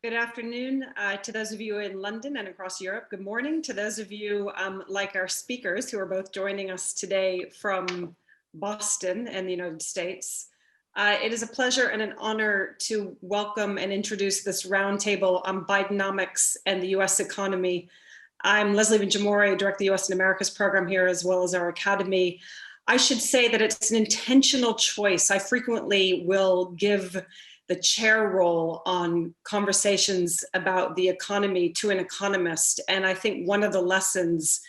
Good afternoon to those of you in London and across Europe. Good morning to those of you like our speakers who are both joining us today from Boston and the United States. It is a pleasure and an honor to welcome and introduce this roundtable on Bidenomics and the US economy. I'm Leslie Vinjamore, Director of the US and Americas program here, as well as our academy. I should say that it's an intentional choice. I frequently will give the chair role on conversations about the economy to an economist. And I think one of the lessons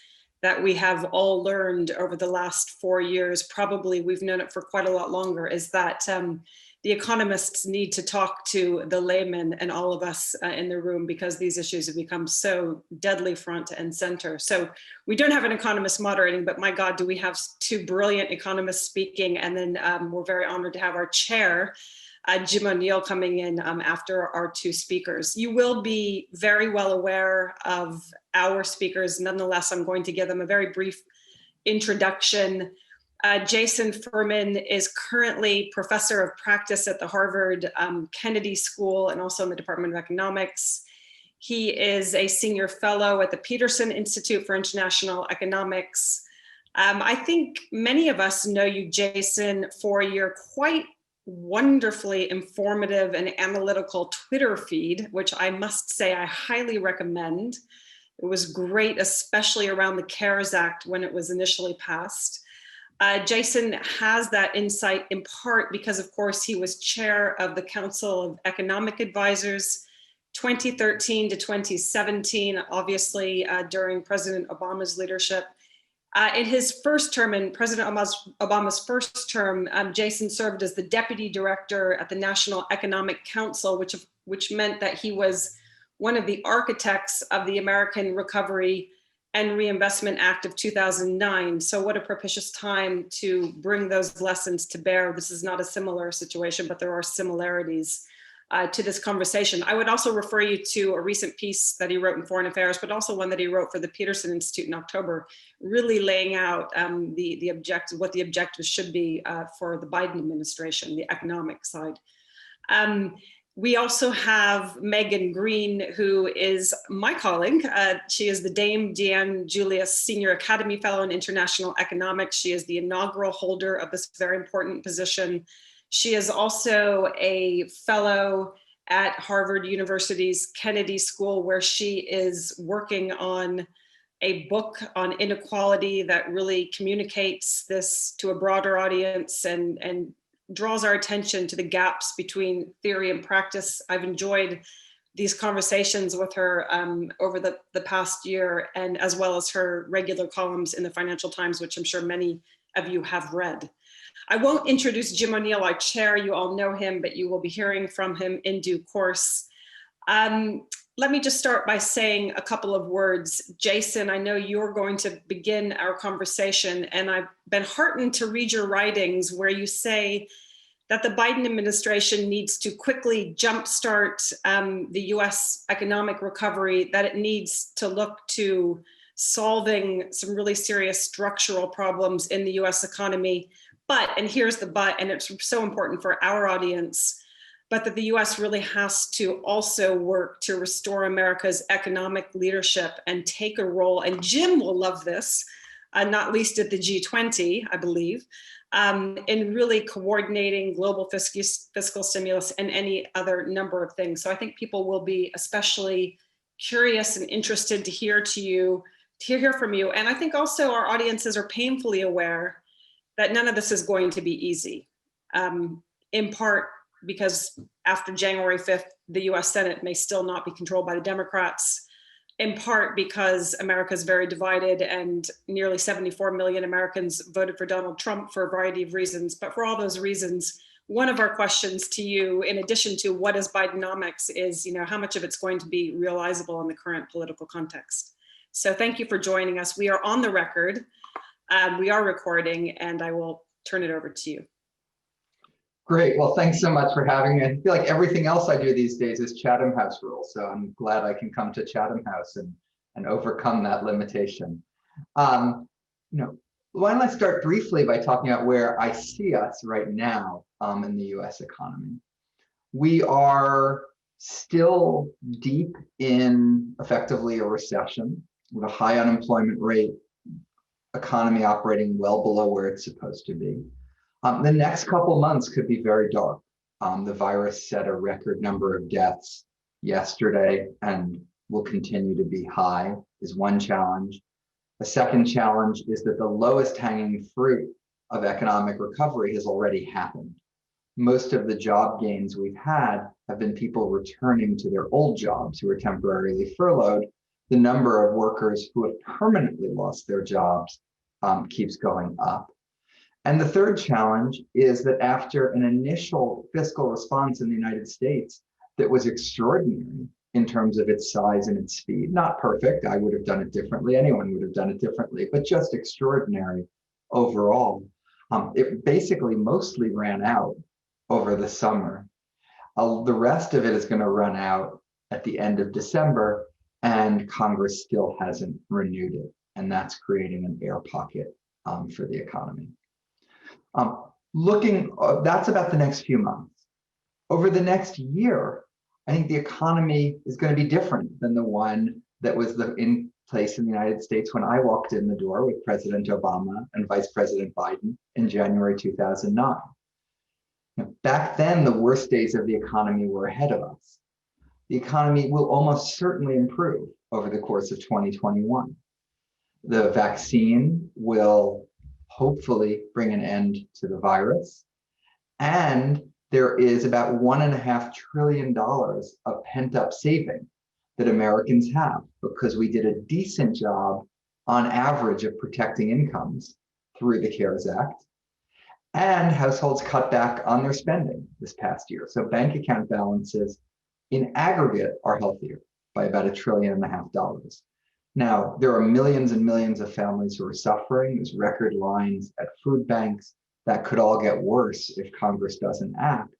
that we have all learned over the last 4 years, probably we've known it for quite a lot longer, is that the economists need to talk to the laymen and all of us in the room, because these issues have become so deadly front and center. So we don't have an economist moderating, but my God, do we have two brilliant economists speaking. And then we're very honored to have our chair, Jim O'Neill, coming in after our two speakers. You will be very well aware of our speakers. Nonetheless, I'm going to give them a very brief introduction. Jason Furman is currently professor of practice at the Harvard Kennedy School and also in the Department of Economics. He is a senior fellow at the Peterson Institute for International Economics. I think many of us know you, Jason, for your quite wonderfully informative and analytical Twitter feed, which I must say I highly recommend. It was great, especially around the CARES Act when it was initially passed. Jason has that insight in part because, of course, he was chair of the Council of Economic Advisors 2013 to 2017, obviously during President Obama's leadership. In his first term, in President Obama's first term, Jason served as the deputy director at the National Economic Council, which meant that he was one of the architects of the American Recovery and Reinvestment Act of 2009. So what a propitious time to bring those lessons to bear. This is not a similar situation, but there are similarities to this conversation. I would also refer you to a recent piece that he wrote in Foreign Affairs, but also one that he wrote for the Peterson Institute in October, really laying out what the objectives should be for the Biden administration, the economic side. We also have Megan Green, who is my colleague. She is the Dame Deanne Julius Senior Academy Fellow in International Economics. She is the inaugural holder of this very important position. She is also a fellow at Harvard University's Kennedy School, where she is working on a book on inequality that really communicates this to a broader audience and draws our attention to the gaps between theory and practice. I've enjoyed these conversations with her over the past year, and as well as her regular columns in the Financial Times, which I'm sure many of you have read. I won't introduce Jim O'Neill, our chair. You all know him, but you will be hearing from him in due course. Let me just start by saying a couple of words. Jason, I know you're going to begin our conversation, and I've been heartened to read your writings where you say that the Biden administration needs to quickly jumpstart the US economic recovery, that it needs to look to solving some really serious structural problems in the US economy. But, and here's the but, and it's so important for our audience, but that the US really has to also work to restore America's economic leadership and take a role, and Jim will love this, not least at the G20, I believe, in really coordinating global fiscal stimulus and any other number of things. So I think people will be especially curious and interested to hear from you. And I think also our audiences are painfully aware that none of this is going to be easy, in part because after January 5th, the US Senate may still not be controlled by the Democrats, in part because America is very divided and nearly 74 million Americans voted for Donald Trump for a variety of reasons. But for all those reasons, one of our questions to you, in addition to what is Bidenomics, is how much of it's going to be realizable in the current political context. So thank you for joining us. We are on the record. We are recording, and I will turn it over to you. Great. Well, thanks so much for having me. I feel like everything else I do these days is Chatham House rules, so I'm glad I can come to Chatham House and overcome that limitation. Why don't I start briefly by talking about where I see us right now in the U.S. economy. We are still deep in effectively a recession with a high unemployment rate, economy operating well below where it's supposed to be. The next couple months could be very dark. The virus set a record number of deaths yesterday and will continue to be high, is one challenge. A second challenge is that the lowest hanging fruit of economic recovery has already happened. Most of the job gains we've had have been people returning to their old jobs who were temporarily furloughed. The number of workers who have permanently lost their jobs keeps going up. And the third challenge is that after an initial fiscal response in the United States that was extraordinary in terms of its size and its speed, not perfect, I would have done it differently, anyone would have done it differently, but just extraordinary overall. It basically mostly ran out over the summer. The rest of it is going to run out at the end of December, and Congress still hasn't renewed it. And that's creating an air pocket for the economy. That's about the next few months. Over the next year, I think the economy is going to be different than the one that was in place in the United States when I walked in the door with President Obama and Vice President Biden in January 2009. Back then, the worst days of the economy were ahead of us. The economy will almost certainly improve over the course of 2021. The vaccine will hopefully bring an end to the virus. And there is about $1.5 trillion of pent-up saving that Americans have because we did a decent job on average of protecting incomes through the CARES Act. And households cut back on their spending this past year. So bank account balances in aggregate are healthier by about $1.5 trillion. Now, there are millions and millions of families who are suffering. There's record lines at food banks. That could all get worse if Congress doesn't act.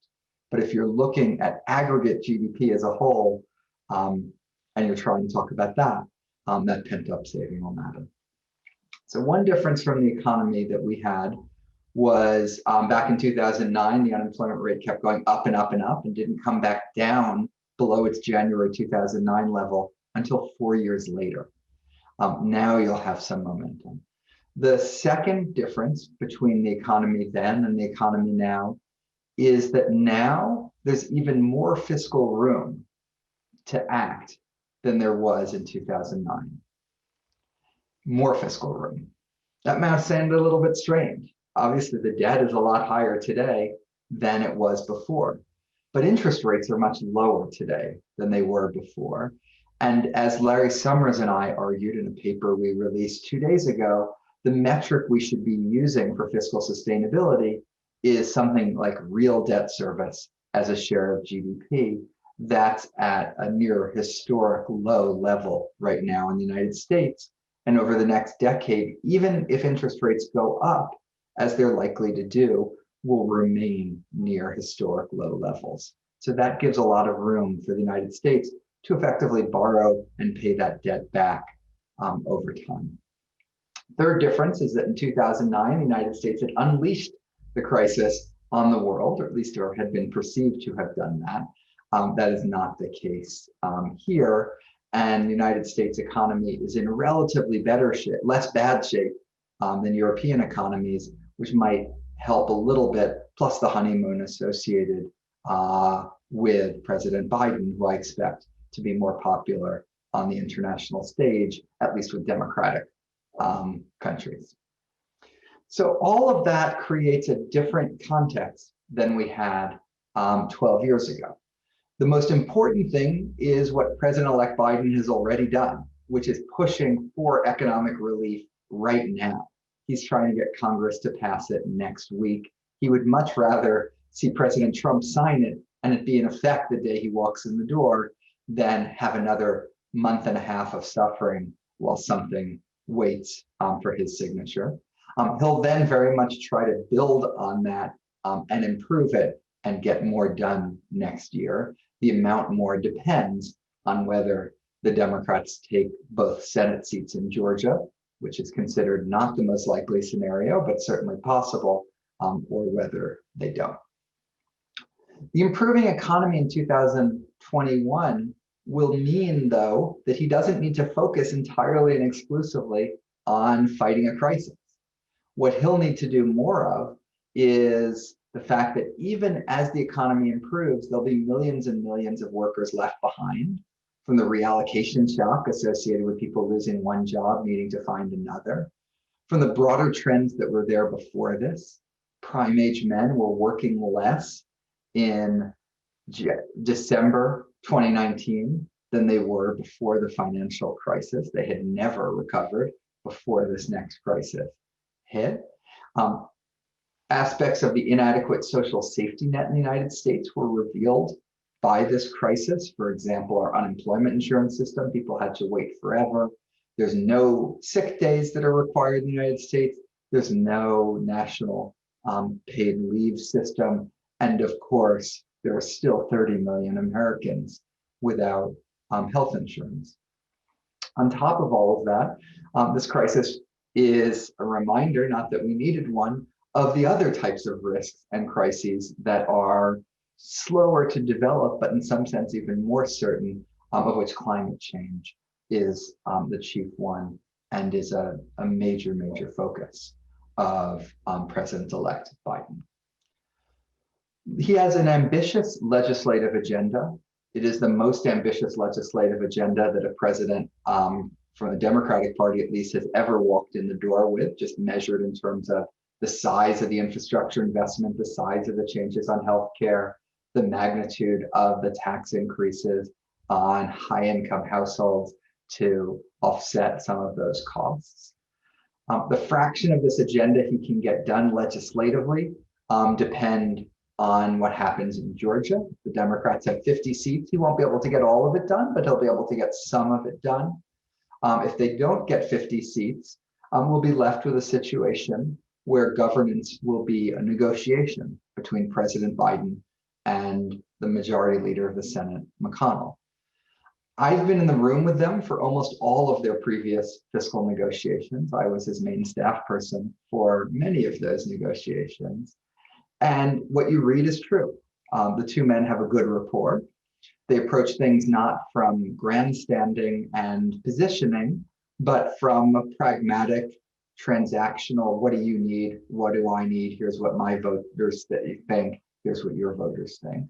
But if you're looking at aggregate GDP as a whole, and you're trying to talk about that, that pent-up saving will matter. So one difference from the economy that we had was back in 2009, the unemployment rate kept going up and up and up and didn't come back down below its January 2009 level until 4 years later. Now you'll have some momentum. The second difference between the economy then and the economy now is that now there's even more fiscal room to act than there was in 2009. More fiscal room. That might sound a little bit strange. Obviously, the debt is a lot higher today than it was before, but interest rates are much lower today than they were before. And as Larry Summers and I argued in a paper we released 2 days ago, the metric we should be using for fiscal sustainability is something like real debt service as a share of GDP. That's at a near historic low level right now in the United States. And over the next decade, even if interest rates go up, as they're likely to do, will remain near historic low levels. So that gives a lot of room for the United States to effectively borrow and pay that debt back over time. Third difference is that in 2009, the United States had unleashed the crisis on the world, or at least or had been perceived to have done that. That is not the case here. And the United States economy is in relatively better shape, less bad shape than European economies, which might help a little bit, plus the honeymoon associated with President Biden, who I expect to be more popular on the international stage, at least with democratic countries. So all of that creates a different context than we had 12 years ago. The most important thing is what President-elect Biden has already done, which is pushing for economic relief right now. He's trying to get Congress to pass it next week. He would much rather see President Trump sign it and it be in effect the day he walks in the door than have another month and a half of suffering while something waits for his signature. He'll then very much try to build on that and improve it and get more done next year. The amount more depends on whether the Democrats take both Senate seats in Georgia, which is considered not the most likely scenario, but certainly possible, or whether they don't. The improving economy in 2000 21 will mean, though, that he doesn't need to focus entirely and exclusively on fighting a crisis. What he'll need to do more of is the fact that even as the economy improves, there'll be millions and millions of workers left behind from the reallocation shock associated with people losing one job, needing to find another, from the broader trends that were there before this. Prime age men were working less in December 2019 than they were before the financial crisis. They had never recovered before this next crisis hit. Aspects of the inadequate social safety net in the United States were revealed by this crisis. For example, our unemployment insurance system, people had to wait forever. There's no sick days that are required in the United States. There's no national paid leave system. And of course, there are still 30 million Americans without health insurance. On top of all of that, this crisis is a reminder, not that we needed one, of the other types of risks and crises that are slower to develop, but in some sense even more certain, of which climate change is the chief one and is a major, major focus of President-elect Biden. He has an ambitious legislative agenda. It is the most ambitious legislative agenda that a president from the Democratic Party, at least, has ever walked in the door with, just measured in terms of the size of the infrastructure investment, the size of the changes on healthcare, the magnitude of the tax increases on high-income households to offset some of those costs. The fraction of this agenda he can get done legislatively depend on what happens in Georgia. The Democrats have 50 seats. He won't be able to get all of it done, but he'll be able to get some of it done. If they don't get 50 seats, we'll be left with a situation where governance will be a negotiation between President Biden and the majority leader of the Senate, McConnell. I've been in the room with them for almost all of their previous fiscal negotiations. I was his main staff person for many of those negotiations. And what you read is true. The two men have a good rapport. They approach things not from grandstanding and positioning, but from a pragmatic, transactional, what do you need? What do I need? Here's what my voters think. Here's what your voters think.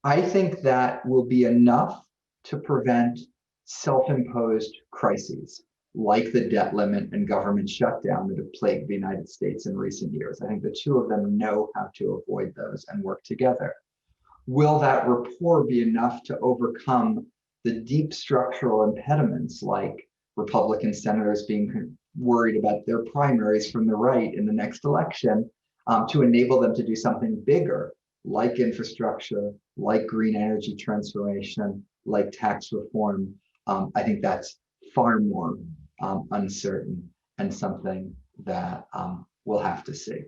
I think that will be enough to prevent self-imposed crises like the debt limit and government shutdown that have plagued the United States in recent years. I think the two of them know how to avoid those and work together. Will that rapport be enough to overcome the deep structural impediments like Republican senators being worried about their primaries from the right in the next election to enable them to do something bigger like infrastructure, like green energy transformation, like tax reform? I think that's far more uncertain and something that we'll have to see.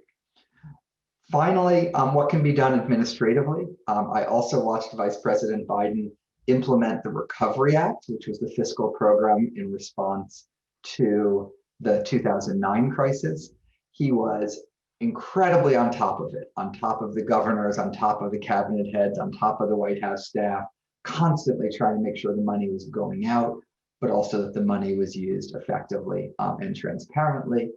Finally, what can be done administratively? I also watched Vice President Biden implement the Recovery Act, which was the fiscal program in response to the 2009 crisis. He was incredibly on top of it, on top of the governors, on top of the cabinet heads, on top of the White House staff, constantly trying to make sure the money was going out, but also that the money was used effectively and transparently.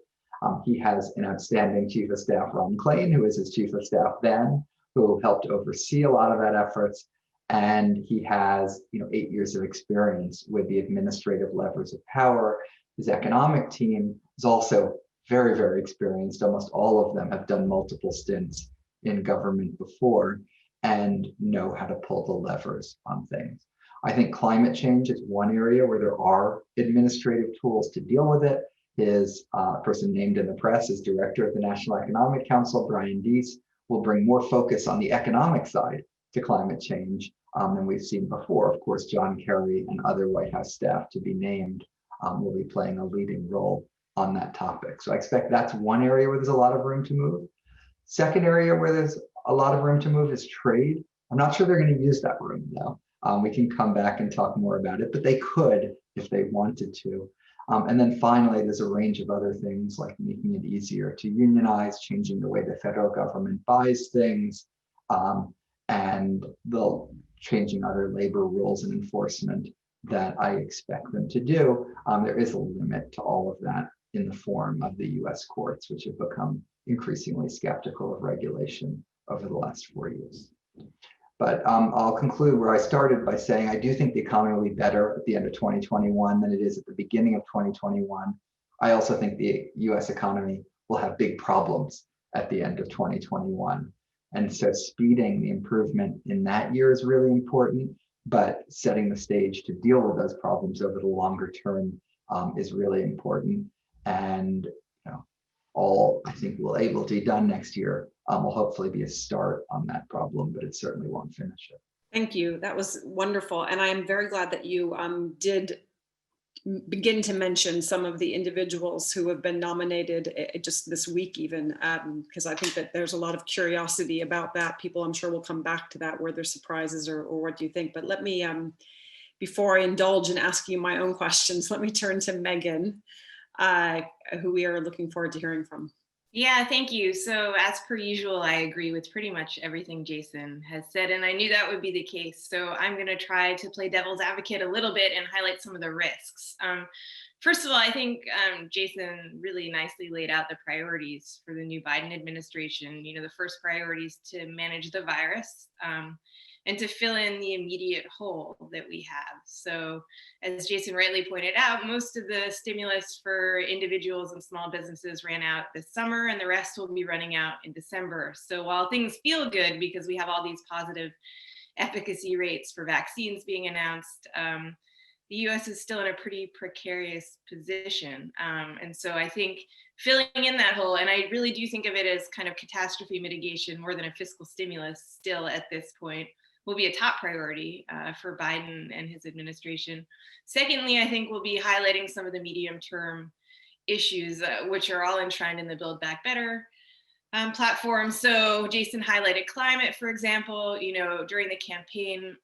He has an outstanding chief of staff, Ron Klain, who was his chief of staff then, who helped oversee a lot of that efforts. And he has 8 years of experience with the administrative levers of power. His economic team is also very, very experienced. Almost all of them have done multiple stints in government before and know how to pull the levers on things. I think climate change is one area where there are administrative tools to deal with it. His person named in the press as director of the National Economic Council, Brian Deese, will bring more focus on the economic side to climate change than we've seen before. Of course, John Kerry and other White House staff to be named will be playing a leading role on that topic. So I expect that's one area where there's a lot of room to move. Second area where there's a lot of room to move is trade. I'm not sure they're going to use that room though. We can come back and talk more about it, but they could if they wanted to. And then finally, there's a range of other things like making it easier to unionize, changing the way the federal government buys things, and the changing other labor rules and enforcement that I expect them to do. There is a limit to all of that in the form of the US courts, which have become increasingly skeptical of regulation over the last 4 years. But I'll conclude where I started by saying I do think the economy will be better at the end of 2021 than it is at the beginning of 2021. I also think the US economy will have big problems at the end of 2021. And so speeding the improvement in that year is really important, but setting the stage to deal with those problems over the longer term is really important. And all I think we'll able to be done next year will hopefully be a start on that problem, but it certainly won't finish it. Thank you. That was wonderful. And I'm very glad that you did begin to mention some of the individuals who have been nominated just this week even, because I think that there's a lot of curiosity about that. People I'm sure will come back to that, where there's surprises or what do you think? But let me, before I indulge in asking you my own questions, let me turn to Megan, who we are looking forward to hearing from. Yeah, thank you. So as per usual, I agree with pretty much everything Jason has said, and I knew that would be the case. So I'm going to try to play devil's advocate a little bit and highlight some of the risks. First of all, I think Jason really nicely laid out the priorities for the new Biden administration. The first priority is to manage the virus and to fill in the immediate hole that we have. So as Jason rightly pointed out, most of the stimulus for individuals and small businesses ran out this summer, and the rest will be running out in December. So while things feel good because we have all these positive efficacy rates for vaccines being announced, the US is still in a pretty precarious position. And so I think filling in that hole, and I really do think of it as kind of catastrophe mitigation more than a fiscal stimulus still at this point, will be a top priority for Biden and his administration. Secondly, I think we'll be highlighting some of the medium-term issues, which are all enshrined in the Build Back Better platform. So Jason highlighted climate, for example. During the campaign,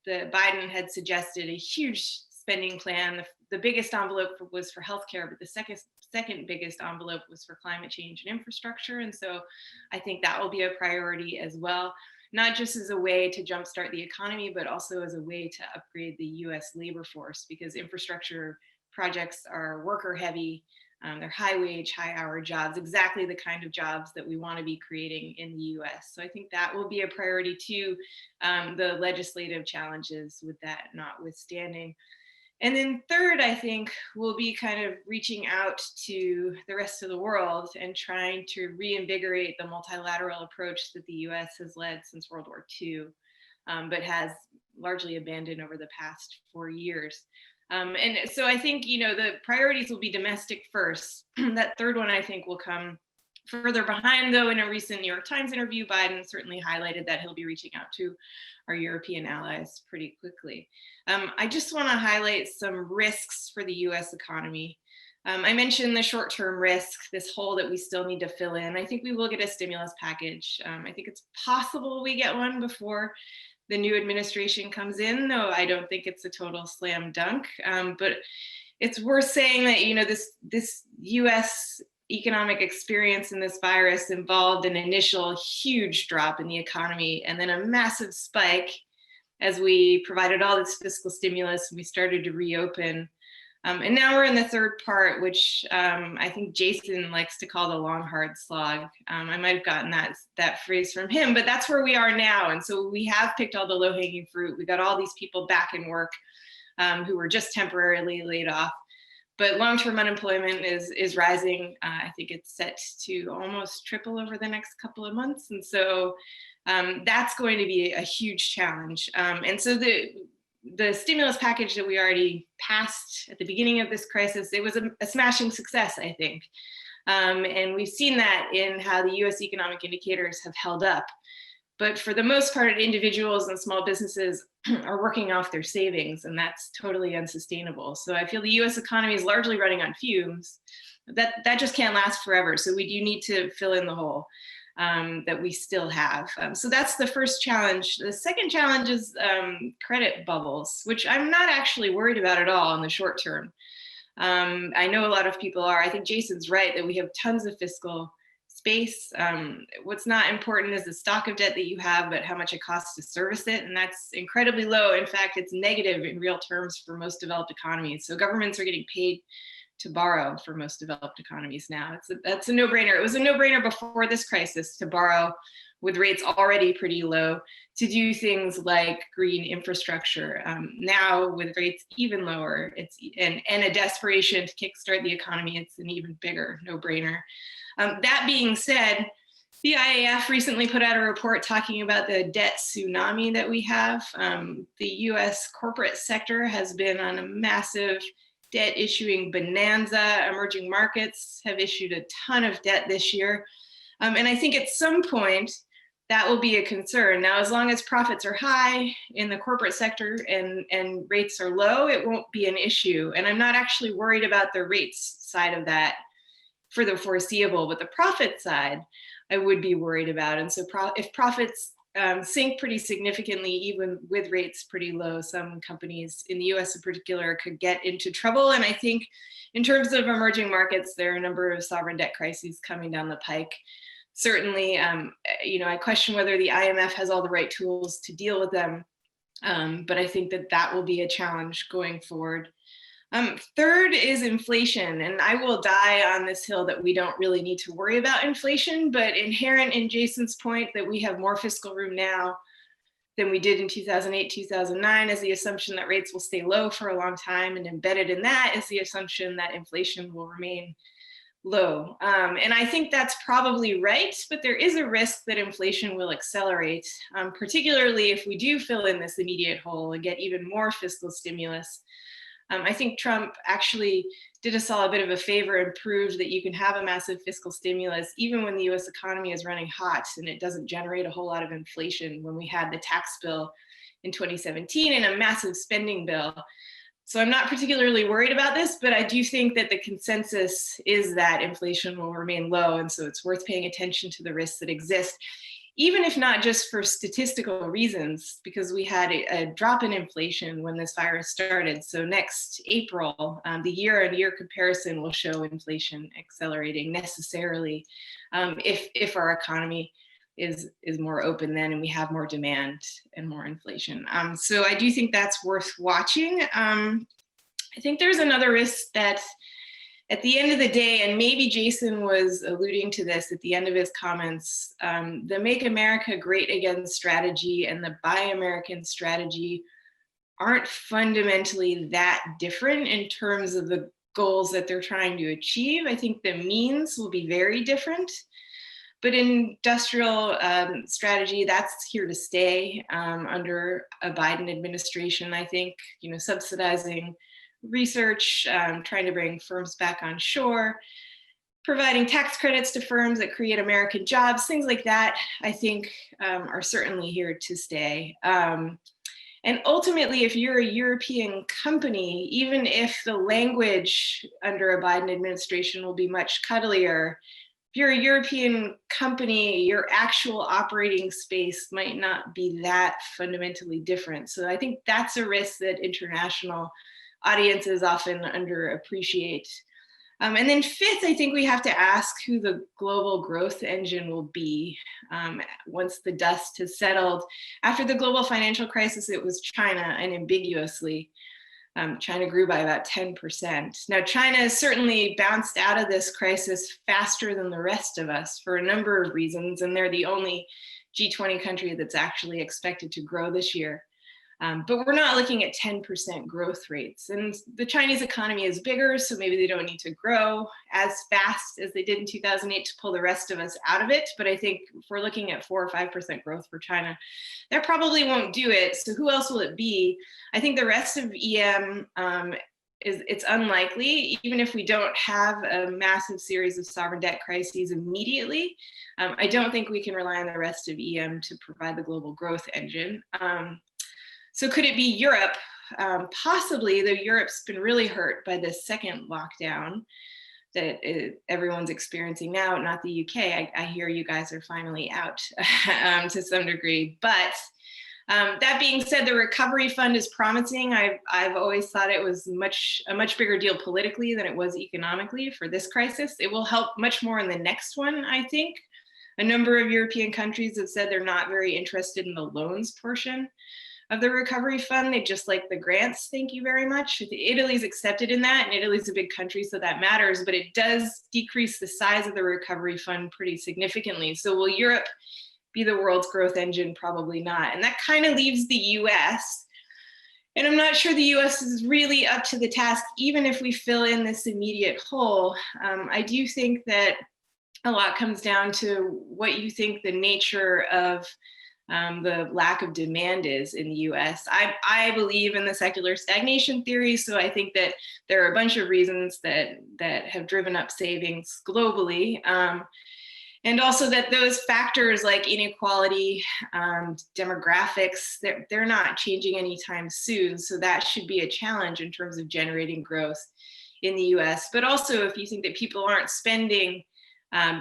Biden had suggested a huge spending plan. The biggest envelope was for healthcare, but the second biggest envelope was for climate change and infrastructure. And so I think that will be a priority as well, not just as a way to jumpstart the economy, but also as a way to upgrade the US labor force, because infrastructure projects are worker heavy. They're high wage, high hour jobs, exactly the kind of jobs that we want to be creating in the US. So I think that will be a priority too, the legislative challenges with that notwithstanding. And then third, I think we'll be kind of reaching out to the rest of the world and trying to reinvigorate the multilateral approach that the US has led since World War II, but has largely abandoned over the past 4 years. And so I think, the priorities will be domestic first. That third one, I think, will come further behind, though. In a recent New York Times interview, Biden certainly highlighted that he'll be reaching out to our European allies pretty quickly. I just want to highlight some risks for the US economy. I mentioned the short-term risk, this hole that we still need to fill in. I think we will get a stimulus package. I think it's possible we get one before the new administration comes in, though I don't think it's a total slam dunk. But it's worth saying that, this US economic experience in this virus involved an initial huge drop in the economy and then a massive spike as we provided all this fiscal stimulus and we started to reopen. And now we're in the third part, which I think Jason likes to call the long, hard slog. I might have gotten that phrase from him, but that's where we are now. And so we have picked all the low-hanging fruit. We got all these people back in work who were just temporarily laid off. But long-term unemployment is rising. I think it's set to almost triple over the next couple of months. And so that's going to be a huge challenge. And so the stimulus package that we already passed at the beginning of this crisis, it was a smashing success, I think. And we've seen that in how the US economic indicators have held up. But for the most part, individuals and small businesses are working off their savings, and that's totally unsustainable. So I feel the US economy is largely running on fumes. That just can't last forever. So we do need to fill in the hole that we still have. So that's the first challenge. The second challenge is credit bubbles, which I'm not actually worried about at all in the short term. I know a lot of people are. I think Jason's right that we have tons of fiscal space. What's not important is the stock of debt that you have, but how much it costs to service it. And that's incredibly low. In fact, it's negative in real terms for most developed economies. So governments are getting paid to borrow for most developed economies now. That's a no-brainer. It was a no-brainer before this crisis to borrow with rates already pretty low, to do things like green infrastructure. Now with rates even lower, and a desperation to kickstart the economy, it's an even bigger no-brainer. That being said, the IAF recently put out a report talking about the debt tsunami that we have. The US corporate sector has been on a massive debt issuing bonanza. Emerging markets have issued a ton of debt this year. And I think at some point, that will be a concern. Now, as long as profits are high in the corporate sector and rates are low, it won't be an issue. And I'm not actually worried about the rates side of that for the foreseeable, but the profit side, I would be worried about. And so if profits sink pretty significantly, even with rates pretty low, some companies in the US in particular could get into trouble. And I think in terms of emerging markets, there are a number of sovereign debt crises coming down the pike. Certainly, I question whether the IMF has all the right tools to deal with them, but I think that will be a challenge going forward. Third is inflation, and I will die on this hill that we don't really need to worry about inflation, but inherent in Jason's point that we have more fiscal room now than we did in 2008, 2009 is the assumption that rates will stay low for a long time, and embedded in that is the assumption that inflation will remain low. And I think that's probably right, but there is a risk that inflation will accelerate, particularly if we do fill in this immediate hole and get even more fiscal stimulus. I think Trump actually did us all a bit of a favor and proved that you can have a massive fiscal stimulus even when the US economy is running hot and it doesn't generate a whole lot of inflation, when we had the tax bill in 2017 and a massive spending bill. So I'm not particularly worried about this, but I do think that the consensus is that inflation will remain low. And so it's worth paying attention to the risks that exist, even if not just for statistical reasons, because we had a drop in inflation when this virus started. So next April, the year-on-year comparison will show inflation accelerating necessarily if our economy is more open then and we have more demand and more inflation. So I do think that's worth watching. I think there's another risk that at the end of the day, and maybe Jason was alluding to this at the end of his comments, the Make America Great Again strategy and the Buy American strategy aren't fundamentally that different in terms of the goals that they're trying to achieve. I think the means will be very different. But industrial strategy, that's here to stay under a Biden administration, I think, subsidizing research, trying to bring firms back on shore, providing tax credits to firms that create American jobs, things like that, I think are certainly here to stay. And ultimately, if you're a European company, even if the language under a Biden administration will be much cuddlier, if you're a European company, your actual operating space might not be that fundamentally different. So I think that's a risk that international audiences often underappreciate. And then fifth, I think we have to ask who the global growth engine will be once the dust has settled. After the global financial crisis, it was China, unambiguously. China grew by about 10%. Now, China has certainly bounced out of this crisis faster than the rest of us for a number of reasons, and they're the only G20 country that's actually expected to grow this year. But we're not looking at 10% growth rates. And the Chinese economy is bigger, so maybe they don't need to grow as fast as they did in 2008 to pull the rest of us out of it. But I think if we're looking at 4 or 5% growth for China, that probably won't do it. So who else will it be? I think the rest of EM it's unlikely, even if we don't have a massive series of sovereign debt crises immediately. I don't think we can rely on the rest of EM to provide the global growth engine. So could it be Europe? Possibly, though Europe's been really hurt by this second lockdown that everyone's experiencing now, not the UK. I hear you guys are finally out to some degree, but That being said, the recovery fund is promising. I've always thought it was a much bigger deal politically than it was economically for this crisis. It will help much more in the next one, I think. A number of European countries have said they're not very interested in the loans portion of the recovery fund. They just like the grants, thank you very much. Italy's accepted in that, and Italy's a big country, so that matters, but it does decrease the size of the recovery fund pretty significantly. So will Europe be the world's growth engine? Probably not. And that kind of leaves the US. And I'm not sure the US is really up to the task, even if we fill in this immediate hole. I do think that a lot comes down to what you think the nature of the lack of demand is in the US. I believe in the secular stagnation theory, so I think that there are a bunch of reasons that have driven up savings globally. And also that those factors like inequality, demographics, they're not changing anytime soon. So that should be a challenge in terms of generating growth in the US. But also if you think that people aren't spending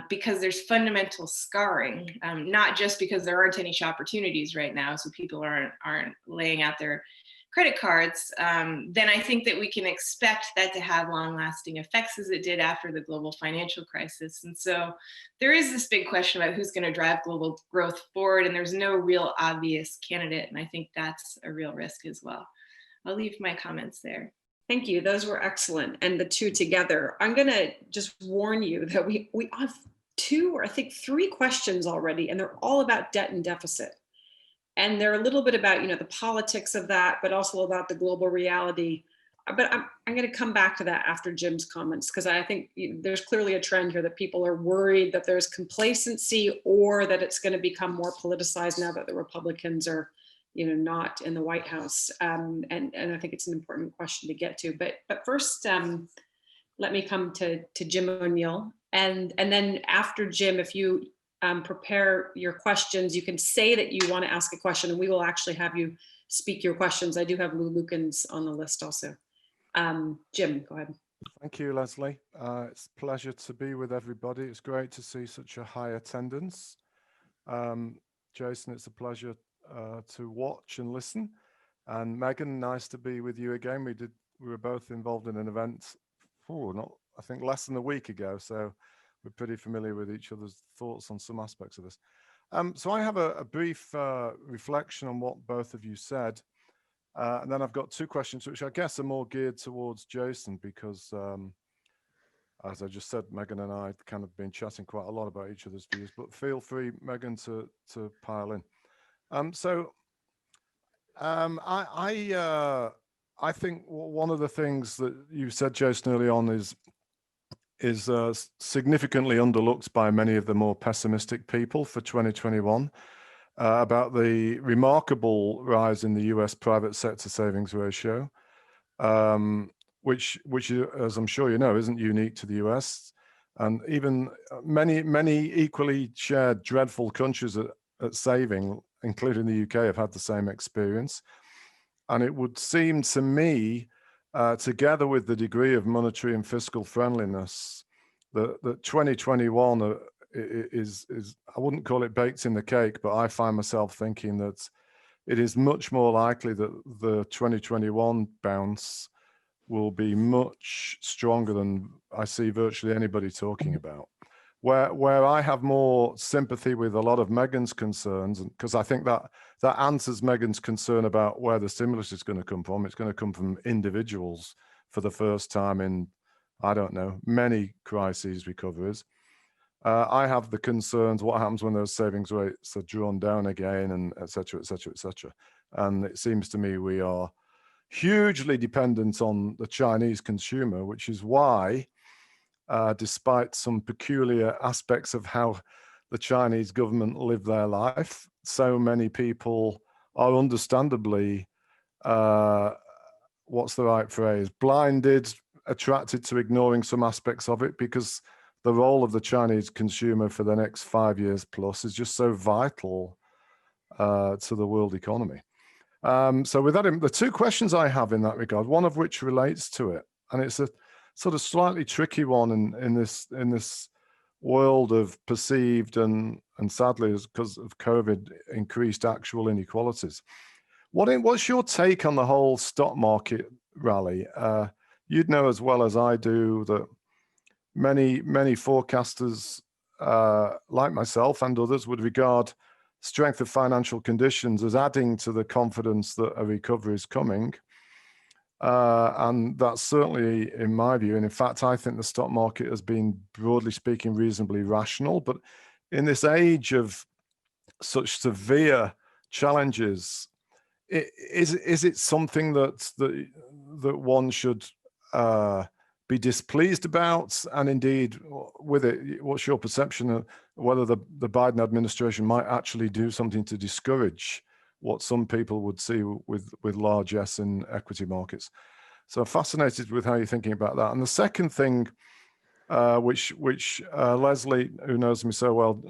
because there's fundamental scarring, not just because there aren't any opportunities right now, so people aren't laying out their credit cards, then I think that we can expect that to have long-lasting effects as it did after the global financial crisis. And so there is this big question about who's going to drive global growth forward, and there's no real obvious candidate, and I think that's a real risk as well. I'll leave my comments there. Thank you. Those were excellent. And the two together, I'm going to just warn you that we have 2 or I think 3 questions already, and they're all about debt and deficit. And they're a little bit about, the politics of that, but also about the global reality. But I'm going to come back to that after Jim's comments, because I think there's clearly a trend here that people are worried that there's complacency or that it's going to become more politicized now that the Republicans are, not in the White House. And I think it's an important question to get to. But first, let me come to Jim O'Neill. And then after Jim, if you prepare your questions, you can say that you want to ask a question, and we will actually have you speak your questions. I do have Lou Lukens on the list also. Jim, go ahead. Thank you, Leslie. It's a pleasure to be with everybody. It's great to see such a high attendance. Jason, it's a pleasure to watch and listen. And Megan, nice to be with you again. We were both involved in an event, I think less than a week ago, so we're pretty familiar with each other's thoughts on some aspects of this. So I have a brief reflection on what both of you said. And then I've got 2 questions, which I guess are more geared towards Jason, because as I just said, Megan and I kind of been chatting quite a lot about each other's views, but feel free, Megan, to pile in. I think one of the things that you said, Jason, early on is significantly underlooked by many of the more pessimistic people for 2021 about the remarkable rise in the US private sector savings ratio, which, as I'm sure you know, isn't unique to the US. And even many equally shared dreadful countries at saving, including the UK, have had the same experience. And it would seem to me, together with the degree of monetary and fiscal friendliness, that 2021 is, I wouldn't call it baked in the cake, but I find myself thinking that it is much more likely that the 2021 bounce will be much stronger than I see virtually anybody talking about. Where I have more sympathy with a lot of Megan's concerns, because I think that answers Megan's concern about where the stimulus is going to come from. It's going to come from individuals for the first time in, I don't know, many crises recoveries. I have the concerns, what happens when those savings rates are drawn down again, and et cetera, et cetera, et cetera. And it seems to me we are hugely dependent on the Chinese consumer, which is why, despite some peculiar aspects of how the Chinese government live their life, so many people are understandably, what's the right phrase, blinded, attracted to ignoring some aspects of it, because the role of the Chinese consumer for the next 5 years plus is just so vital to the world economy. So with that, the 2 questions I have in that regard, one of which relates to it, and it's a sort of slightly tricky one in this world of perceived and sadly, because of COVID, increased actual inequalities. What's your take on the whole stock market rally? You'd know as well as I do that many forecasters like myself and others would regard strength of financial conditions as adding to the confidence that a recovery is coming. And that's certainly in my view. And in fact, I think the stock market has been, broadly speaking, reasonably rational. But in this age of such severe challenges, is it something that one should be displeased about? And indeed, with it, what's your perception of whether the Biden administration might actually do something to discourage what some people would see with largesse in equity markets? So fascinated with how you're thinking about that. And the second thing, which Leslie, who knows me so well,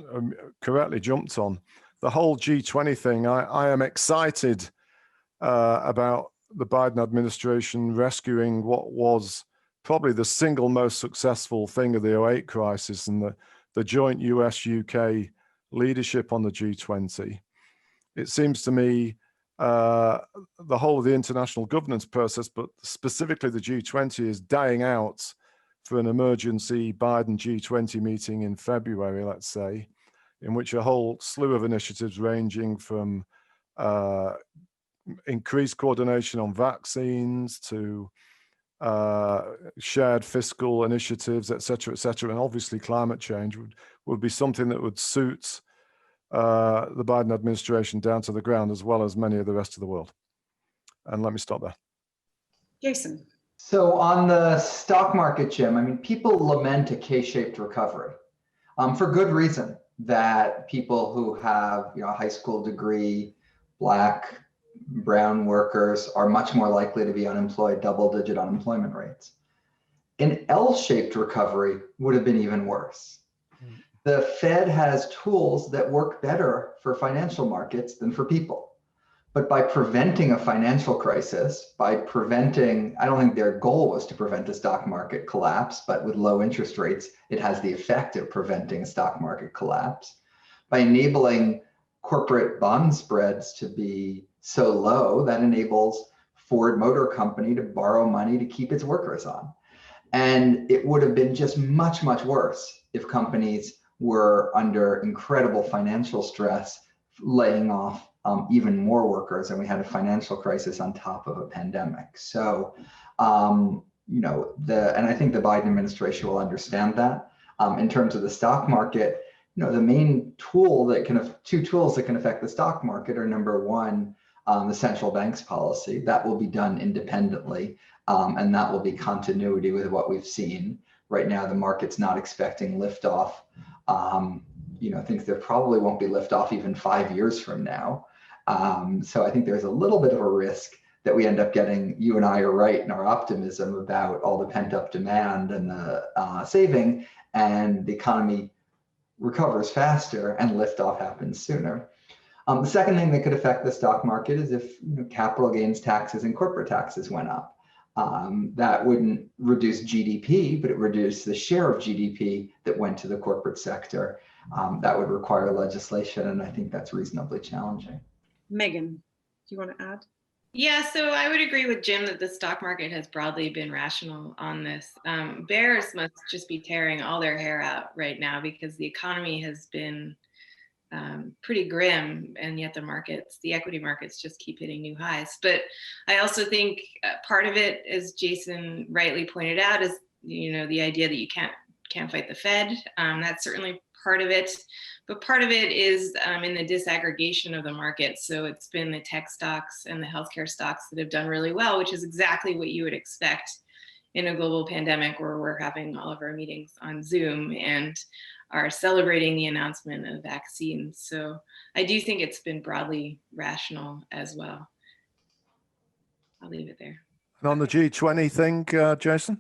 correctly jumped on, the whole G20 thing. I am excited about the Biden administration rescuing what was probably the single most successful thing of the 2008 crisis, and the joint US-UK leadership on the G20. It seems to me the whole of the international governance process, but specifically the G20, is dying out for an emergency Biden G20 meeting in February, let's say, in which a whole slew of initiatives ranging from increased coordination on vaccines to shared fiscal initiatives, et cetera, and obviously climate change would be something that would suit the Biden administration down to the ground, as well as many of the rest of the world. And let me stop there. Jason. So on the stock market, Jim, I mean, people lament a K-shaped recovery for good reason, that people who have a high school degree, Black, brown workers are much more likely to be unemployed, double-digit unemployment rates. An L-shaped recovery would have been even worse. The Fed has tools that work better for financial markets than for people. But by preventing a financial crisis, I don't think their goal was to prevent a stock market collapse, but with low interest rates, it has the effect of preventing a stock market collapse. By enabling corporate bond spreads to be so low, that enables Ford Motor Company to borrow money to keep its workers on. And it would have been just much, much worse if companies were under incredible financial stress, laying off even more workers, and we had a financial crisis on top of a pandemic. So, and I think the Biden administration will understand that. In terms of the stock market, the main tool two tools that can affect the stock market are, number one, the central bank's policy. That will be done independently, and that will be continuity with what we've seen. Right now, the market's not expecting liftoff. Thinks there probably won't be liftoff even 5 years from now. So I think there's a little bit of a risk that we end up getting, you and I are right in our optimism about all the pent up demand and the saving, and the economy recovers faster and liftoff happens sooner. The second thing that could affect the stock market is if capital gains taxes and corporate taxes went up. That wouldn't reduce GDP, but it reduced the share of GDP that went to the corporate sector. That would require legislation, and I think that's reasonably challenging. Megan, do you want to add? Yeah, so I would agree with Jim that the stock market has broadly been rational on this. Bears must just be tearing all their hair out right now because the economy has been pretty grim, and yet the equity markets just keep hitting new highs. But I also think part of it, as Jason rightly pointed out, is the idea that you can't fight the Fed. That's certainly part of it. But part of it is in the disaggregation of the market. So it's been the tech stocks and the healthcare stocks that have done really well, which is exactly what you would expect in a global pandemic where we're having all of our meetings on Zoom and are celebrating the announcement of vaccines. So I do think it's been broadly rational as well. I'll leave it there. And on the G20 thing, Jason?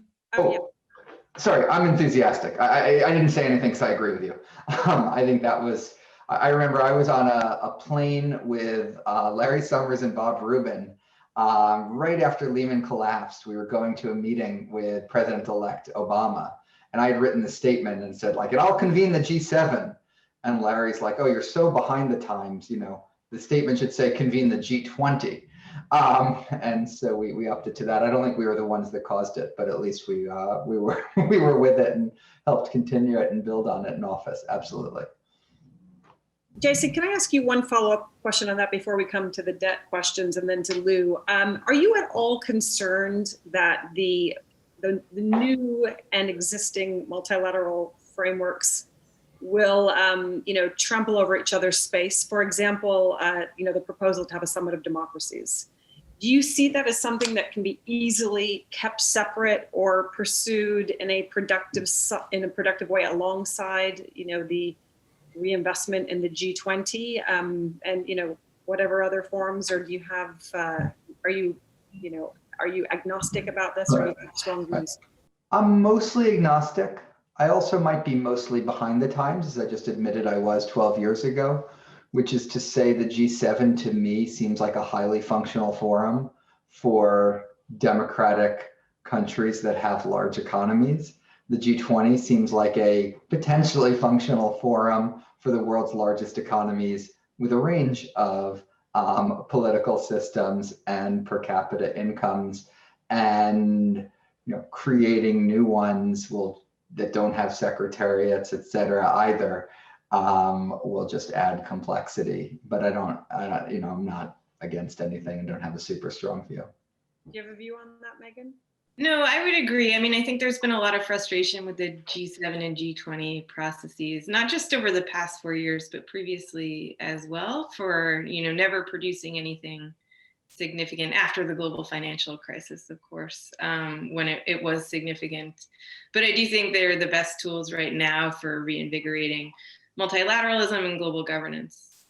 Sorry, I'm enthusiastic. I didn't say anything because I agree with you. I think that was, I remember I was on a plane with Larry Summers and Bob Rubin right after Lehman collapsed. We were going to a meeting with President-elect Obama. And I had written the statement and said like, and I'll convene the G7. And Larry's like, oh, you're so behind the times, you know, the statement should say convene the G20. And so we upped it to that. I don't think we were the ones that caused it, but at least we were we were with it and helped continue it and build on it in office. Absolutely. Jason, can I ask you one follow-up question on that before we come to the debt questions and then to Lou? Are you at all concerned that the new and existing multilateral frameworks will, you know, trample over each other's space? For example, you know, the proposal to have a summit of democracies. Do you see that as something that can be easily kept separate or pursued in a productive way alongside, you know, the reinvestment in the G20 and, you know, whatever other forms? Or do you have, are you agnostic about this, or do you have strong views? I'm mostly agnostic. I also might be mostly behind the times, as I just admitted I was 12 years ago, which is to say the G7 to me seems like a highly functional forum for democratic countries that have large economies. The G20 seems like a potentially functional forum for the world's largest economies with a range of political systems and per capita incomes, and you know, creating new ones that don't have secretariats, et cetera, either, will just add complexity. But I don't, you know, I'm not against anything and don't have a super strong view. Do you have a view on that, Megan? No, I would agree. I mean, I think there's been a lot of frustration with the G7 and G20 processes, not just over the past 4 years, but previously as well, for, you know, never producing anything significant after the global financial crisis, of course, when it was significant. But I do think they're the best tools right now for reinvigorating multilateralism and global governance.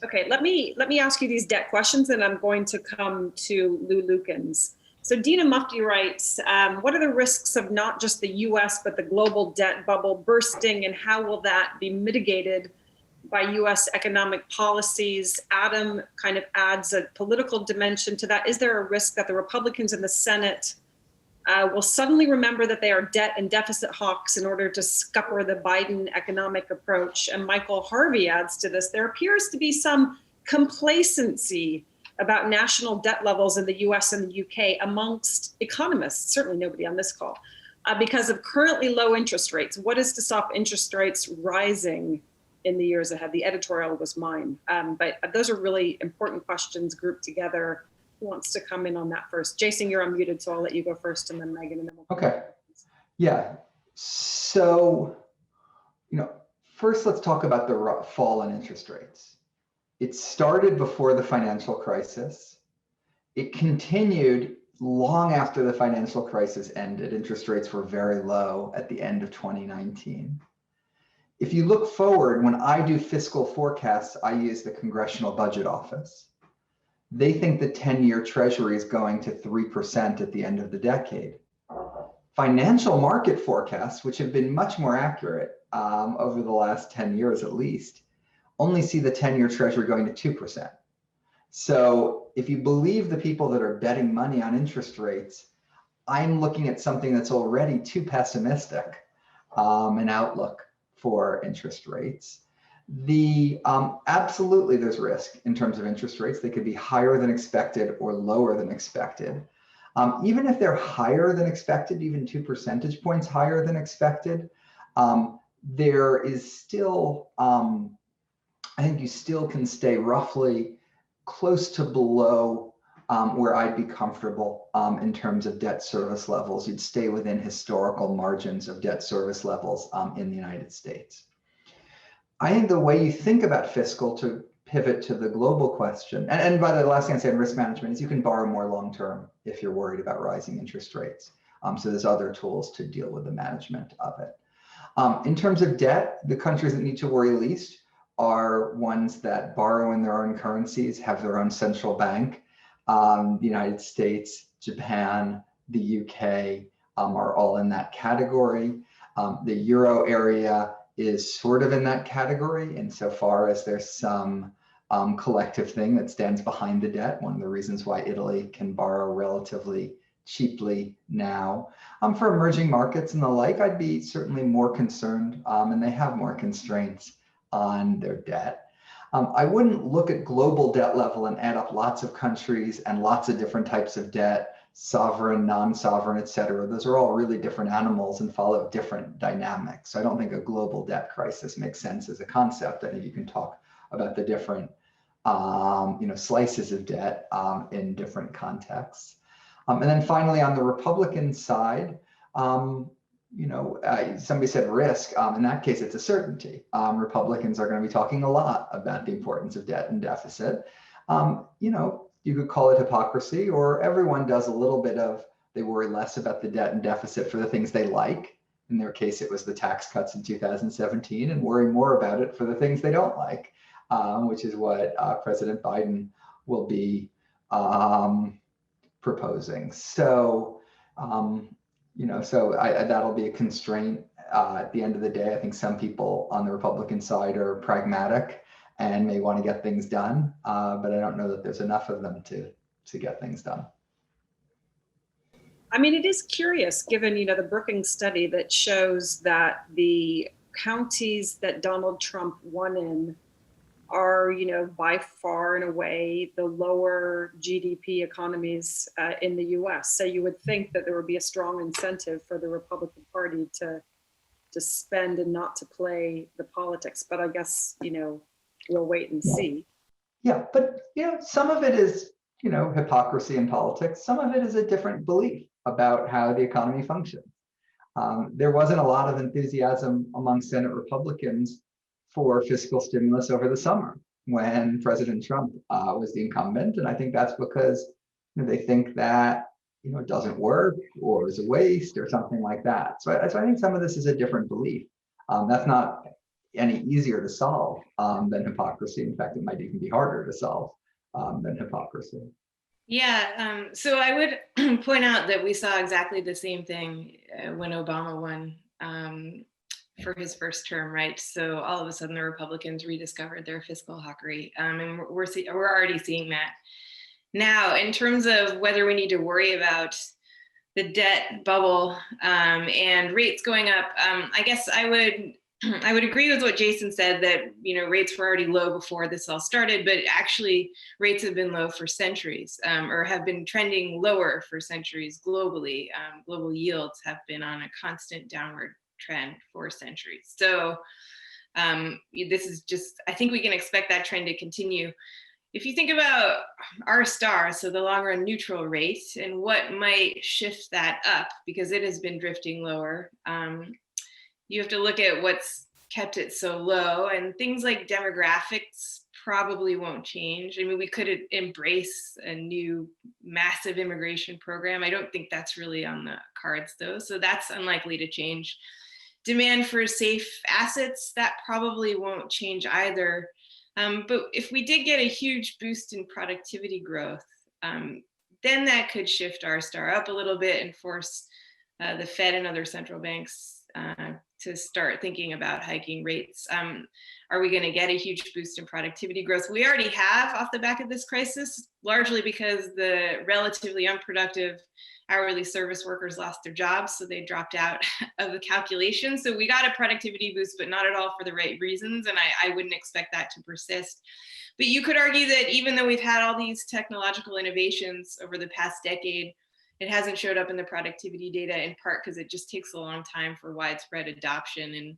Okay, let me ask you these debt questions, and I'm going to come to Lou Lukens. So Dina Mufti writes, what are the risks of not just the US, but the global debt bubble bursting, and how will that be mitigated by US economic policies? Adam kind of adds a political dimension to that. Is there a risk that the Republicans in the Senate will suddenly remember that they are debt and deficit hawks in order to scupper the Biden economic approach? And Michael Harvey adds to this, there appears to be some complacency about national debt levels in the US and the UK amongst economists, certainly nobody on this call, because of currently low interest rates. What is to stop interest rates rising in the years ahead? The editorial was mine, but those are really important questions grouped together. Who wants to come in on that first? Jason, you're unmuted, so I'll let you go first, and then Megan, and then we'll. Okay. Yeah. So, you know, first let's talk about the fall in interest rates. It started before the financial crisis. It continued long after the financial crisis ended. Interest rates were very low at the end of 2019. If you look forward, when I do fiscal forecasts, I use the Congressional Budget Office. They think the 10-year Treasury is going to 3% at the end of the decade. Financial market forecasts, which have been much more accurate over the last 10 years at least, only see the 10-year Treasury going to 2%. So if you believe the people that are betting money on interest rates, I'm looking at something that's already too pessimistic an outlook for interest rates. Absolutely there's risk in terms of interest rates. They could be higher than expected or lower than expected. Even if they're higher than expected, even 2 percentage points higher than expected, there is still, I think you still can stay roughly close to below where I'd be comfortable in terms of debt service levels. You'd stay within historical margins of debt service levels in the United States. I think the way you think about fiscal, to pivot to the global question, and by the last thing I say on risk management is you can borrow more long-term if you're worried about rising interest rates. So there's other tools to deal with the management of it. In terms of debt, the countries that need to worry least are ones that borrow in their own currencies, have their own central bank. The United States, Japan, the UK are all in that category. The Euro area is sort of in that category insofar as there's some collective thing that stands behind the debt. One of the reasons why Italy can borrow relatively cheaply now. For emerging markets and the like, I'd be certainly more concerned, and they have more constraints on their debt. I wouldn't look at global debt level and add up lots of countries and lots of different types of debt, sovereign, non-sovereign, et cetera. Those are all really different animals and follow different dynamics. So I don't think a global debt crisis makes sense as a concept. I think you can talk about the different slices of debt in different contexts. And then finally, on the Republican side, somebody said risk. In that case, it's a certainty. Republicans are going to be talking a lot about the importance of debt and deficit. You could call it hypocrisy, or everyone does a little bit of, they worry less about the debt and deficit for the things they like. In their case, it was the tax cuts in 2017, and worry more about it for the things they don't like, which is what President Biden will be proposing. So, that'll be a constraint at the end of the day. I think some people on the Republican side are pragmatic and may want to get things done, but I don't know that there's enough of them to get things done. I mean, it is curious, given the Brookings study that shows that the counties that Donald Trump won in are, by far and away the lower GDP economies in the US. So you would think that there would be a strong incentive for the Republican Party to spend and not to play the politics. But I guess, we'll wait and see. Yeah, but some of it is, hypocrisy in politics. Some of it is a different belief about how the economy functions. There wasn't a lot of enthusiasm among Senate Republicans for fiscal stimulus over the summer when President Trump was the incumbent. And I think that's because they think that it doesn't work or is a waste or something like that. So I think some of this is a different belief. That's not any easier to solve than hypocrisy. In fact, it might even be harder to solve than hypocrisy. Yeah, so I would point out that we saw exactly the same thing when Obama won for his first term, right? So all of a sudden the Republicans rediscovered their fiscal hockery, and we're already seeing that now. In terms of whether we need to worry about the debt bubble and rates going up, I guess I would agree with what Jason said, that rates were already low before this all started, but actually rates have been low for centuries, or have been trending lower for centuries globally. Global yields have been on a constant downward trend for centuries. So this is just, I think we can expect that trend to continue. If you think about R*, so the long run neutral rate, and what might shift that up, because it has been drifting lower, you have to look at what's kept it so low, and things like demographics probably won't change. I mean, we could embrace a new massive immigration program. I don't think that's really on the cards though, so that's unlikely to change. Demand for safe assets, that probably won't change either. But if we did get a huge boost in productivity growth, then that could shift R* up a little bit and force the Fed and other central banks to start thinking about hiking rates. Are we going to get a huge boost in productivity growth? We already have off the back of this crisis, largely because the relatively unproductive hourly service workers lost their jobs, so they dropped out of the calculation. So we got a productivity boost, but not at all for the right reasons, and I wouldn't expect that to persist. But you could argue that even though we've had all these technological innovations over the past decade, it hasn't showed up in the productivity data, in part because it just takes a long time for widespread adoption and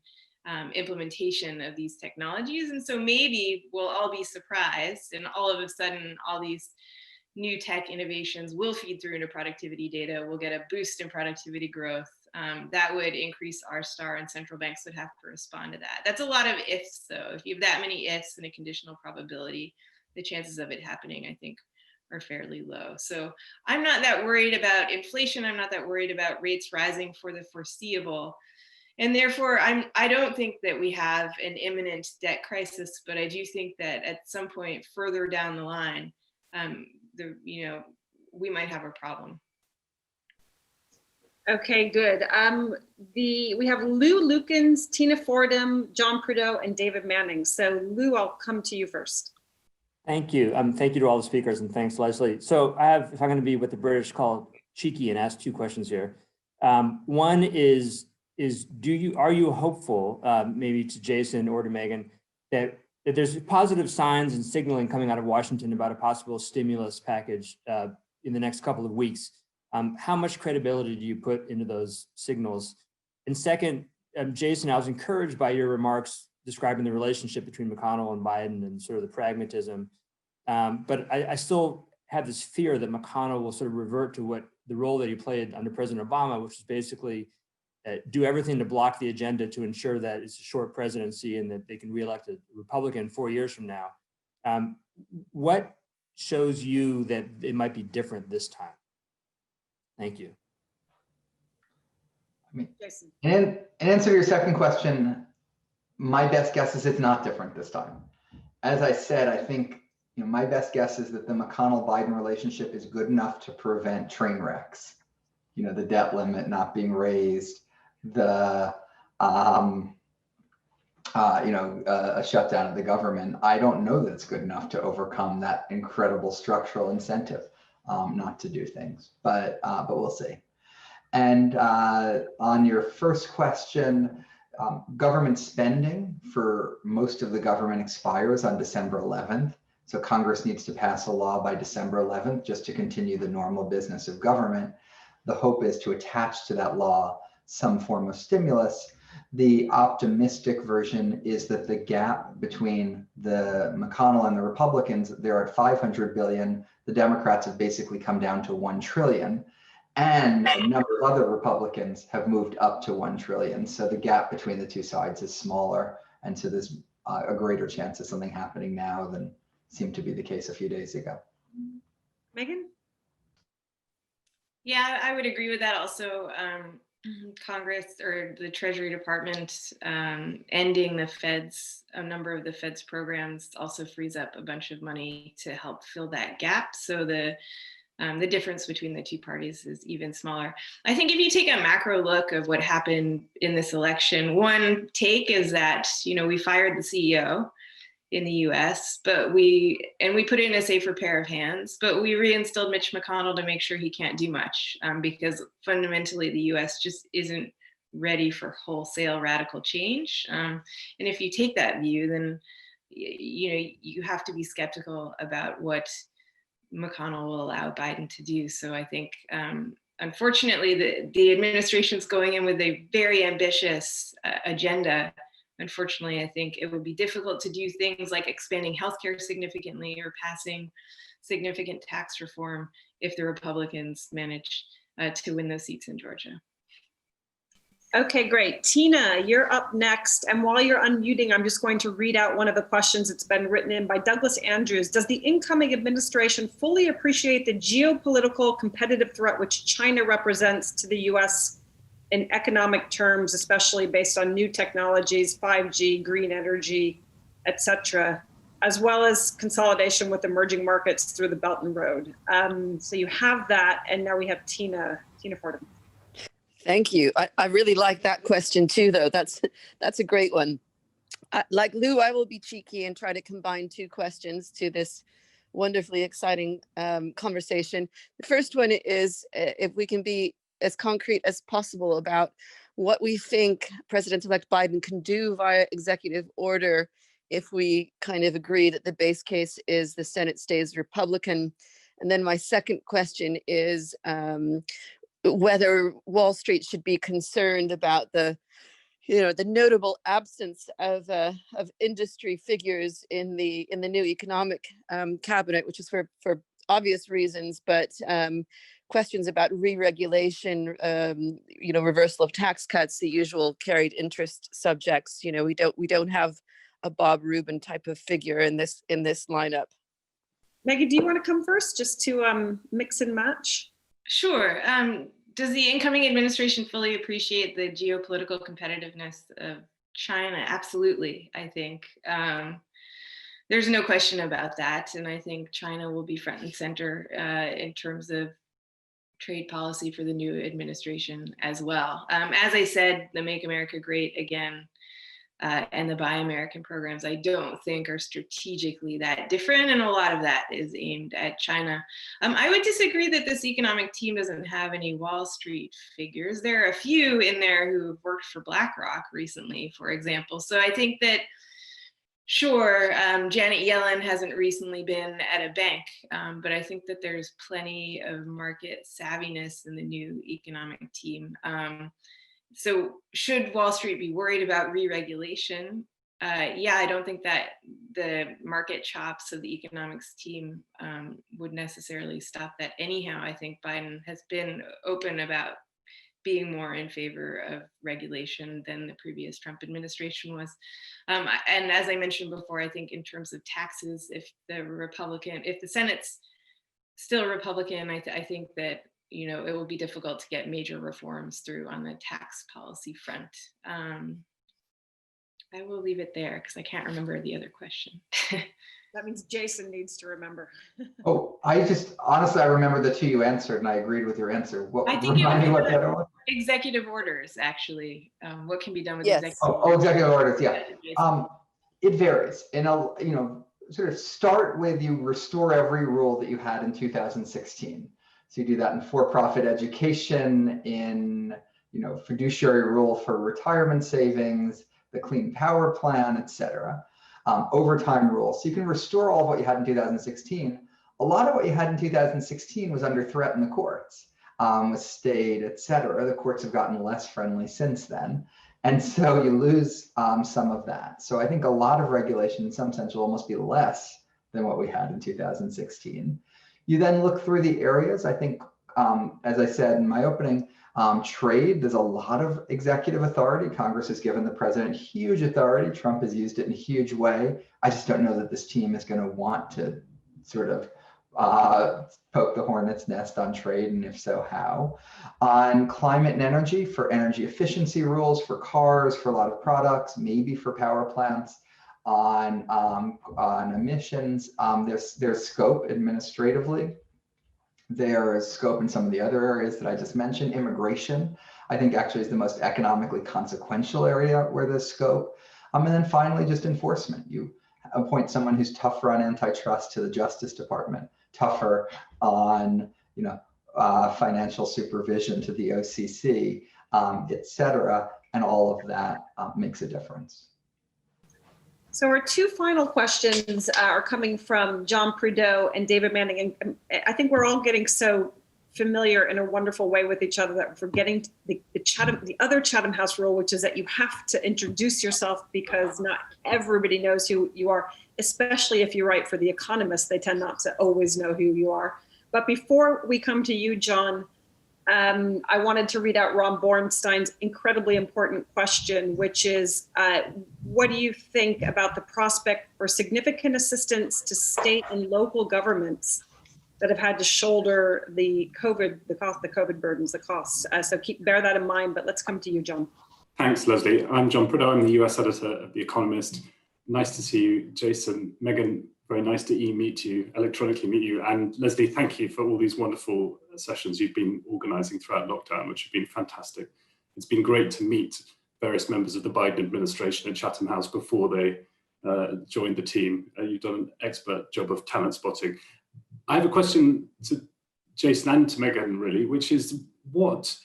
implementation of these technologies. And so maybe we'll all be surprised, and all of a sudden all these new tech innovations will feed through into productivity data. We'll get a boost in productivity growth. That would increase R*, and central banks would have to respond to that. That's a lot of ifs though. If you have that many ifs and a conditional probability, the chances of it happening, I think, are fairly low. So I'm not that worried about inflation. I'm not that worried about rates rising for the foreseeable. And therefore, I don't think that we have an imminent debt crisis, but I do think that at some point further down the line, we might have a problem. Okay, good. We have Lou Lukens, Tina Fordham, John Prideaux, and David Manning. So Lou, I'll come to you first. Thank you. Thank you to all the speakers, and thanks, Leslie. So I have, if I'm going to be what the British call cheeky and ask two questions here. One is are you hopeful, maybe to Jason or to Megan, that there's positive signs and signaling coming out of Washington about a possible stimulus package in the next couple of weeks? How much credibility do you put into those signals? And second, Jason, I was encouraged by your remarks describing the relationship between McConnell and Biden and sort of the pragmatism. But I still have this fear that McConnell will sort of revert to the role that he played under President Obama, which is basically do everything to block the agenda to ensure that it's a short presidency and that they can reelect a Republican 4 years from now. What shows you that it might be different this time? Thank you. I mean, in answer to your second question, my best guess is it's not different this time. As I said, I think my best guess is that the McConnell-Biden relationship is good enough to prevent train wrecks. The debt limit not being raised, a shutdown of the government. I don't know that it's good enough to overcome that incredible structural incentive not to do things, but we'll see. And on your first question, government spending for most of the government expires on December 11th. So Congress needs to pass a law by December 11th just to continue the normal business of government. The hope is to attach to that law some form of stimulus. The optimistic version is that the gap between the McConnell and the Republicans, they're at 500 billion. The Democrats have basically come down to 1 trillion. And a number of other Republicans have moved up to 1 trillion. So the gap between the two sides is smaller. And so there's a greater chance of something happening now than seemed to be the case a few days ago. Megan? Yeah, I would agree with that also. Congress or the Treasury Department ending a number of the Fed's programs also frees up a bunch of money to help fill that gap. So the difference between the two parties is even smaller. I think if you take a macro look of what happened in this election, one take is that, we fired the CEO in the US, but we put in a safer pair of hands, but we reinstilled Mitch McConnell to make sure he can't do much because fundamentally the US just isn't ready for wholesale radical change. And if you take that view, then you have to be skeptical about what McConnell will allow Biden to do. So I think, unfortunately, the administration's going in with a very ambitious agenda. Unfortunately, I think it would be difficult to do things like expanding healthcare significantly or passing significant tax reform if the Republicans manage to win those seats in Georgia. Okay, great. Tina, you're up next. And while you're unmuting, I'm just going to read out one of the questions that's been written in by Douglas Andrews. Does the incoming administration fully appreciate the geopolitical competitive threat which China represents to the US in economic terms, especially based on new technologies, 5G, green energy, et cetera, as well as consolidation with emerging markets through the Belt and Road? So you have that, and now we have Tina Fordham. Thank you. I really like that question too, though. That's a great one. Like Lou, I will be cheeky and try to combine two questions to this wonderfully exciting conversation. The first one is if we can be as concrete as possible about what we think President-elect Biden can do via executive order if we kind of agree that the base case is the Senate stays Republican. And then my second question is whether Wall Street should be concerned about the notable absence of industry figures in the new economic cabinet, which is for obvious reasons, but questions about re-regulation, reversal of tax cuts, the usual carried interest subjects. We don't have a Bob Rubin type of figure in this lineup. Maggie, do you want to come first, just to mix and match? Sure. Does the incoming administration fully appreciate the geopolitical competitiveness of China? Absolutely, I think. There's no question about that. And I think China will be front and center in terms of trade policy for the new administration as well. As I said, the Make America Great Again and the Buy American programs, I don't think are strategically that different, and a lot of that is aimed at China. I would disagree that this economic team doesn't have any Wall Street figures. There are a few in there who have worked for BlackRock recently, for example. So I think that, sure, Janet Yellen hasn't recently been at a bank, but I think that there's plenty of market savviness in the new economic team. So should Wall Street be worried about re-regulation? Yeah, I don't think that the market chops of the economics team would necessarily stop that anyhow. I think Biden has been open about being more in favor of regulation than the previous Trump administration was. And as I mentioned before, I think in terms of taxes, if the Senate's still Republican, I think that it will be difficult to get major reforms through on the tax policy front. I will leave it there because I can't remember the other question. That means Jason needs to remember. Oh, honestly, I remember the two you answered and I agreed with your answer. I think remind me what the other one? Executive orders, actually. What can be done with Yes. executive orders? Oh, executive orders, yeah. It varies. And, sort of start with you restore every rule that you had in 2016. So you do that in for-profit education, in fiduciary rule for retirement savings, the Clean Power Plan, et cetera, overtime rules. So you can restore all of what you had in 2016. A lot of what you had in 2016 was under threat in the courts, was stayed, et cetera. The courts have gotten less friendly since then. And so you lose some of that. So I think a lot of regulation in some sense will almost be less than what we had in 2016. You then look through the areas. I think, as I said in my opening, trade, there's a lot of executive authority. Congress has given the president huge authority. Trump has used it in a huge way. I just don't know that this team is going to want to sort of poke the hornet's nest on trade, and if so, how. On climate and energy, for energy efficiency rules, for cars, for a lot of products, maybe for power plants. On emissions, there's scope administratively. There is scope in some of the other areas that I just mentioned. Immigration, I think, actually is the most economically consequential area where there's scope. And then finally, just enforcement. You appoint someone who's tougher on antitrust to the Justice Department, tougher on financial supervision to the OCC, et cetera, and all of that makes a difference. So our two final questions are coming from John Prideaux and David Manning. And I think we're all getting so familiar in a wonderful way with each other that we're forgetting the other Chatham House rule, which is that you have to introduce yourself because not everybody knows who you are, especially if you write for The Economist. They tend not to always know who you are. But before we come to you, John, I wanted to read out Ron Bornstein's incredibly important question, which is, what do you think about the prospect for significant assistance to state and local governments that have had to shoulder the COVID burdens, the costs? So bear that in mind, but let's come to you, John. Thanks, Leslie. I'm John Prideaux. I'm the US editor of The Economist. Nice to see you, Jason. Megan, very nice to electronically meet you. And Leslie, thank you for all these wonderful sessions you've been organizing throughout lockdown, which have been fantastic. It's been great to meet various members of the Biden administration at Chatham House before they joined the team. You've done an expert job of talent spotting. I have a question to Jason and to Megan, really, which is what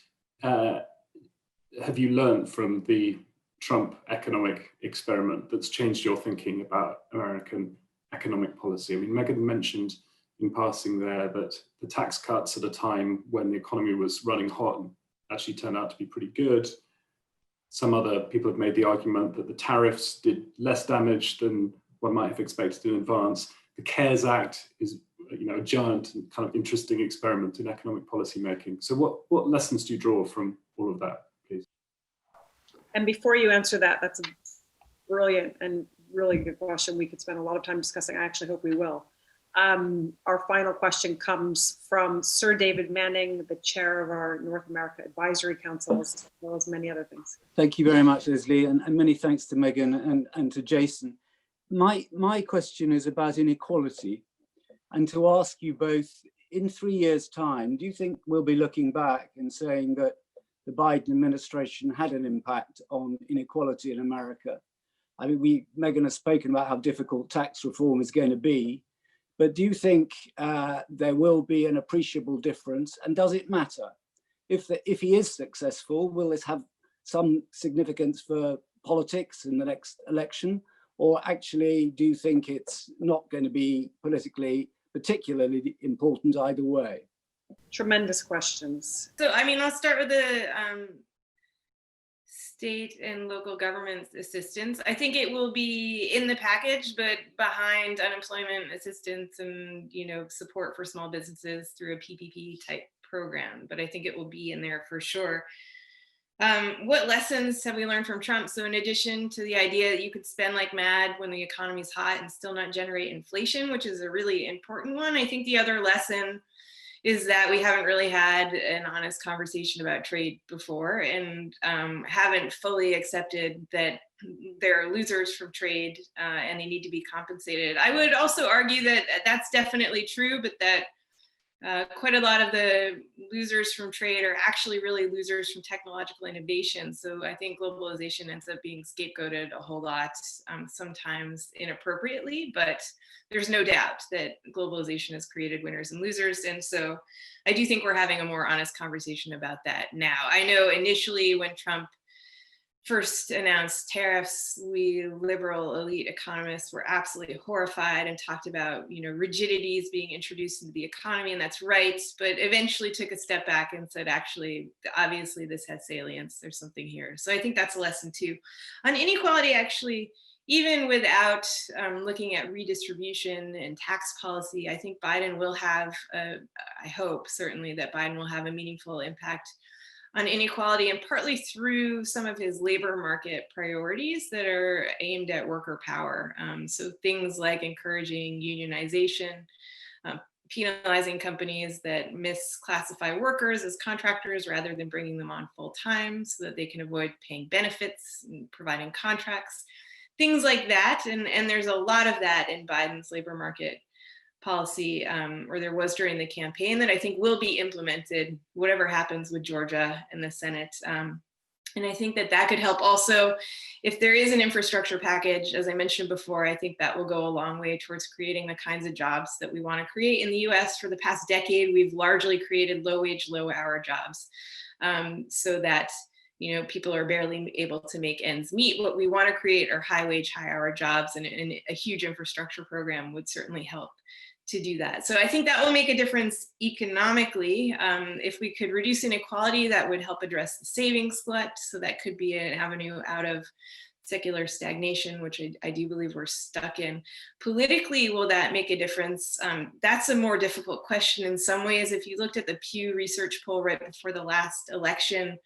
have you learned from the Trump economic experiment that's changed your thinking about American economic policy? I mean, Megan mentioned in passing there that the tax cuts at a time when the economy was running hot actually turned out to be pretty good. Some other people have made the argument that the tariffs did less damage than one might have expected in advance. The CARES Act is a giant and kind of interesting experiment in economic policy making. So what lessons do you draw from all of that, please? And before you answer that, that's a brilliant and really good question. We could spend a lot of time discussing. I actually hope we will. Our final question comes from Sir David Manning, the chair of our North America Advisory Council, as well as many other things. Thank you very much, Leslie, and many thanks to Megan and to Jason. My question is about inequality, and to ask you both, in 3 years' time, do you think we'll be looking back and saying that the Biden administration had an impact on inequality in America? I mean, Megan has spoken about how difficult tax reform is going to be, but do you think there will be an appreciable difference, and does it matter? If he is successful, will this have some significance for politics in the next election? Or actually, do you think it's not going to be politically particularly important either way? Tremendous questions. So, I mean, I'll start with the state and local government assistance. I think it will be in the package, but behind unemployment assistance and, you know, support for small businesses through a PPP type program. But I think it will be in there for sure. What lessons have we learned from Trump? So in addition to the idea that you could spend like mad when the economy's hot and still not generate inflation, which is a really important one, I think the other lesson is that we haven't really had an honest conversation about trade before, and haven't fully accepted that there are losers from trade and they need to be compensated. I would also argue that that's definitely true, but that quite a lot of the losers from trade are actually really losers from technological innovation. So I think globalization ends up being scapegoated a whole lot, sometimes inappropriately, but there's no doubt that globalization has created winners and losers. And so I do think we're having a more honest conversation about that now. I know initially when Trump first announced tariffs, we liberal elite economists were absolutely horrified and talked about, you know, rigidities being introduced into the economy, and that's right, but eventually took a step back and said, actually, obviously this has salience, there's something here. So I think that's a lesson too. On inequality, actually, even without looking at redistribution and tax policy, I think Biden will have, I hope certainly that Biden will have a meaningful impact on inequality, and partly through some of his labor market priorities that are aimed at worker power. So things like encouraging unionization, penalizing companies that misclassify workers as contractors rather than bringing them on full time so that they can avoid paying benefits and providing contracts, things like that. And there's a lot of that in Biden's labor market policy, or there was during the campaign, that I think will be implemented, whatever happens with Georgia and the Senate. And I think that that could help also, if there is an infrastructure package, as I mentioned before, I think that will go a long way towards creating the kinds of jobs that we want to create. In the US for the past decade, we've largely created low wage, low hour jobs, so that, you know, people are barely able to make ends meet. What we want to create are high wage, high hour jobs, and a huge infrastructure program would certainly help to do that. So I think that will make a difference economically. If we could reduce inequality, that would help address the savings glut. So that could be an avenue out of secular stagnation, which I do believe we're stuck in. Politically, will that make a difference? That's a more difficult question in some ways. If you looked at the Pew Research poll right before the last election,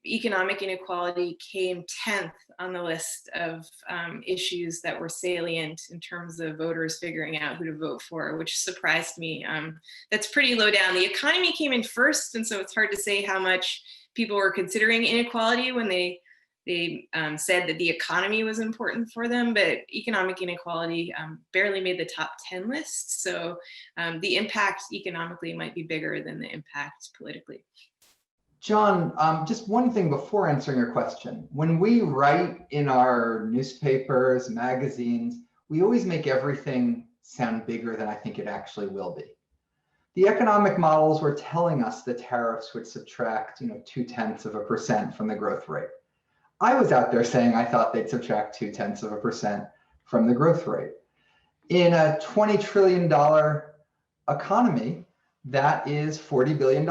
economic inequality came 10th on the list of issues that were salient in terms of voters figuring out who to vote for, which surprised me. That's pretty low down. The economy came in first, and so it's hard to say how much people were considering inequality when they said that the economy was important for them, but economic inequality barely made the top 10 list. So the impact economically might be bigger than the impact politically. John, just one thing before answering your question. When we write in our newspapers, magazines, we always make everything sound bigger than I think it actually will be. The economic models were telling us the tariffs would subtract, 0.2% from the growth rate. I was out there saying I thought they'd subtract 0.2% from the growth rate. In a $20 trillion economy, that is $40 billion.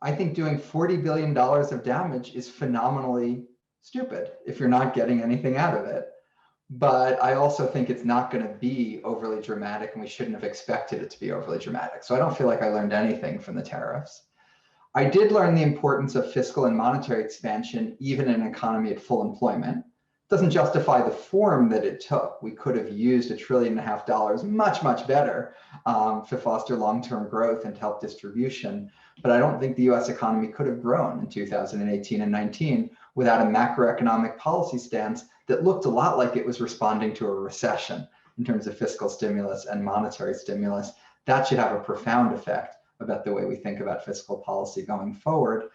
I think doing $40 billion of damage is phenomenally stupid if you're not getting anything out of it. But I also think it's not going to be overly dramatic, and we shouldn't have expected it to be overly dramatic. So I don't feel like I learned anything from the tariffs. I did learn the importance of fiscal and monetary expansion, even in an economy at full employment. It doesn't justify the form that it took. We could have used $1.5 trillion much, much better to foster long-term growth and to help distribution. But I don't think the US economy could have grown in 2018 and 19 without a macroeconomic policy stance that looked a lot like it was responding to a recession in terms of fiscal stimulus and monetary stimulus. That should have a profound effect about the way we think about fiscal policy going forward.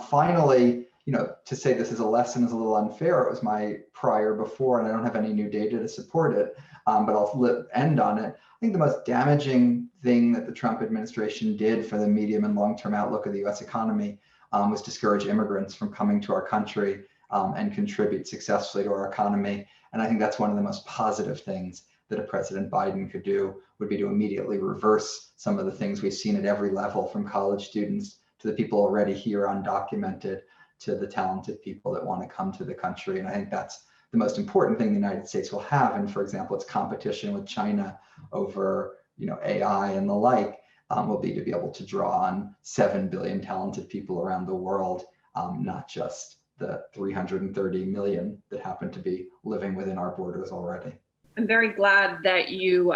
Finally, to say this is a lesson is a little unfair. It was my prior before, and I don't have any new data to support it, but I'll end on it. I think the most damaging thing that the Trump administration did for the medium and long-term outlook of the US economy was discourage immigrants from coming to our country and contribute successfully to our economy. And I think that's one of the most positive things that a President Biden could do, would be to immediately reverse some of the things we've seen at every level, from college students to the people already here undocumented, to the talented people that want to come to the country. And I think that's the most important thing the United States will have. And for example, its competition with China over AI and the like will be to be able to draw on 7 billion talented people around the world, not just the 330 million that happen to be living within our borders already. I'm very glad that you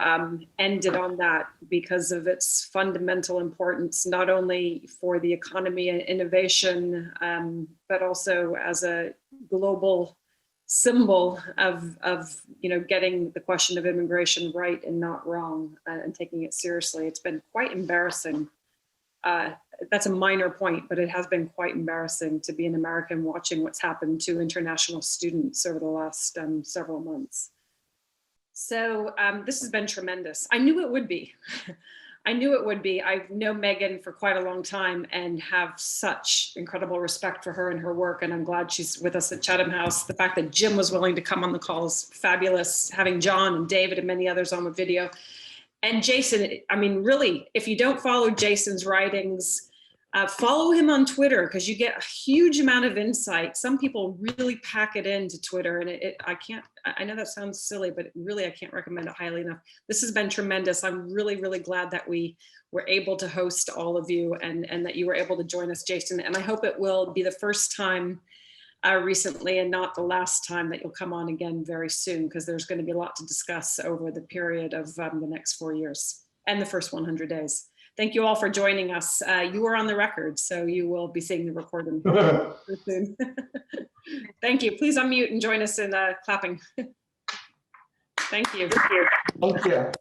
ended on that, because of its fundamental importance, not only for the economy and innovation, but also as a global symbol of getting the question of immigration right and not wrong, and taking it seriously. It's been quite embarrassing. That's a minor point, but it has been quite embarrassing to be an American watching what's happened to international students over the last several months. So this has been tremendous. I knew it would be. I knew it would be. I've known Megan for quite a long time and have such incredible respect for her and her work. And I'm glad she's with us at Chatham House. The fact that Jim was willing to come on the call is fabulous. Having John and David and many others on the video. And Jason, I mean, really, if you don't follow Jason's writings, follow him on Twitter, because you get a huge amount of insight. Some people really pack it into Twitter, and I know that sounds silly, but really I can't recommend it highly enough. This has been tremendous. I'm really, really glad that we were able to host all of you, and that you were able to join us, Jason. And I hope it will be the first time recently and not the last time that you'll come on again very soon, because there's going to be a lot to discuss over the period of the next 4 years and the first 100 days. Thank you all for joining us. You are on the record, so you will be seeing the recording soon. Thank you. Please unmute and join us in clapping. Thank you. Thank you.